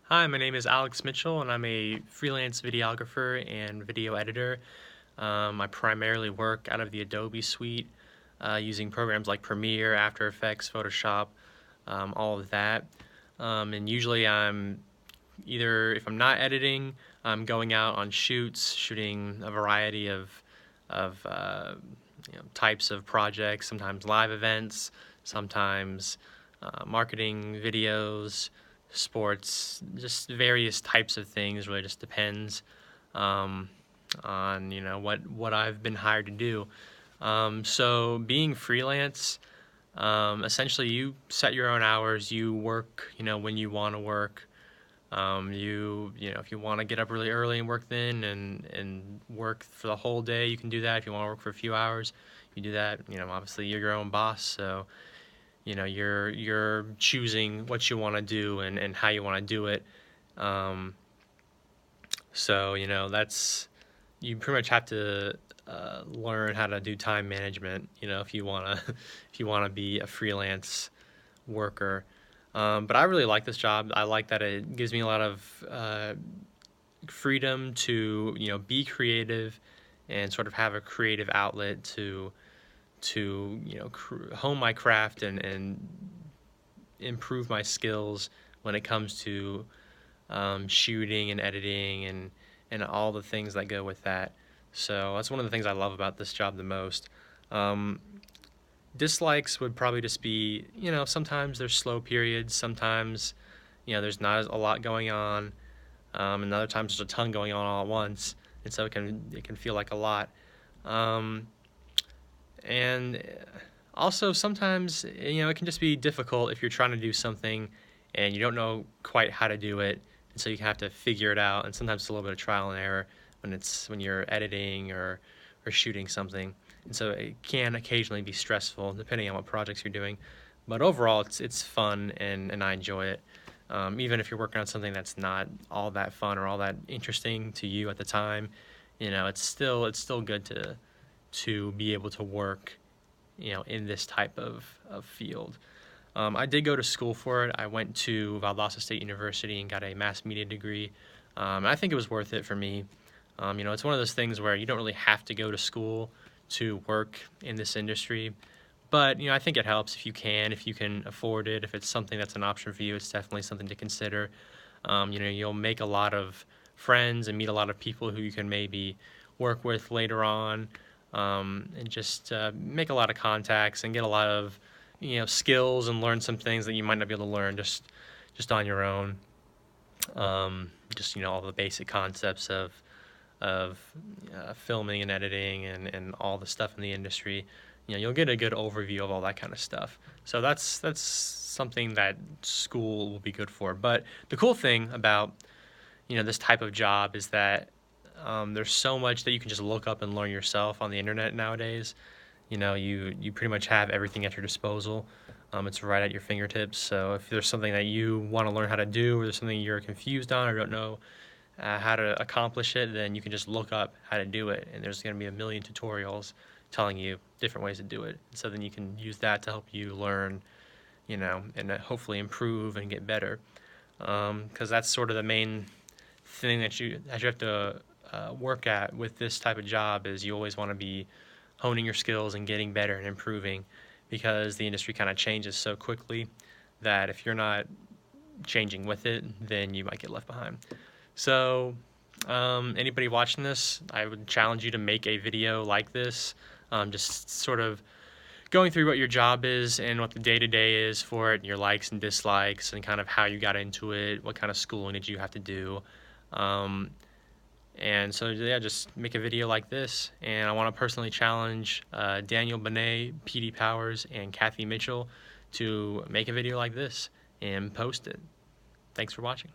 Hi, my name is Alex Mitchell, and I'm a freelance videographer and video editor. I primarily work out of the Adobe suite using programs like Premiere, After Effects, Photoshop, all of that. And usually I'm either, if I'm not editing, I'm going out on shoots, shooting a variety of types of projects, sometimes live events, sometimes marketing videos, sports, just various types of things. Really just depends um, on what I've been hired to do. So being freelance, essentially you set your own hours. You work when you want to work. If you want to get up really early and work then and work for the whole day, you can do that. If you want to work for a few hours, you do that. Obviously you're your own boss, so you're choosing what you want to do and how you want to do it. Um, that's you pretty much have to learn how to do time management. If you wanna if you wanna be a freelance worker. But I really like this job. I like that it gives me a lot of freedom to be creative and sort of have a creative outlet to hone my craft and improve my skills when it comes to shooting and editing and all the things that go with that. So that's one of the things I love about this job the most. Um, Dislikes would probably just be, sometimes there's slow periods, sometimes, there's not a lot going on, and other times there's a ton going on all at once, and so it can feel like a lot. Um, and Also sometimes, it can just be difficult if you're trying to do something and you don't know quite how to do it, and so you have to figure it out. And sometimes it's a little bit of trial and error when you're editing or shooting something. And so it can occasionally be stressful depending on what projects you're doing. But overall, it's fun and I enjoy it. Even if you're working on something that's not all that fun or all that interesting to you at the time, it's still good to be able to work, in this type of field. I did go to school for it. I went to Valdosta State University and got a mass media degree. And I think it was worth it for me. It's one of those things where you don't really have to go to school to work in this industry. But, I think it helps if you can afford it, if it's something that's an option for you, it's definitely something to consider. You'll make a lot of friends and meet a lot of people who you can maybe work with later on, and just make a lot of contacts and get a lot of, skills and learn some things that you might not be able to learn just on your own. Just, all the basic concepts of filming and editing and all the stuff in the industry. You'll get a good overview of all that kind of stuff. So that's something that school will be good for. But the cool thing about this type of job is that there's so much that you can just look up and learn yourself on the internet nowadays. You pretty much have everything at your disposal. It's right at your fingertips. So if there's something that you want to learn how to do, or there's something you're confused on or don't know how to accomplish it, then you can just look up how to do it. And there's going to be a million tutorials telling you different ways to do it. So then you can use that to help you learn, and hopefully improve and get better. Because that's sort of the main thing that you have to work at with this type of job is you always want to be honing your skills and getting better and improving, because the industry kind of changes so quickly that if you're not changing with it, then you might get left behind. So anybody watching this, I would challenge you to make a video like this, just sort of going through what your job is and what the day-to-day is for it, and your likes and dislikes, and kind of how you got into it, what kind of schooling did you have to do. And so, yeah, just make a video like this. And I want to personally challenge Daniel Benet, PD Powers, and Kathy Mitchell to make a video like this and post it. Thanks for watching.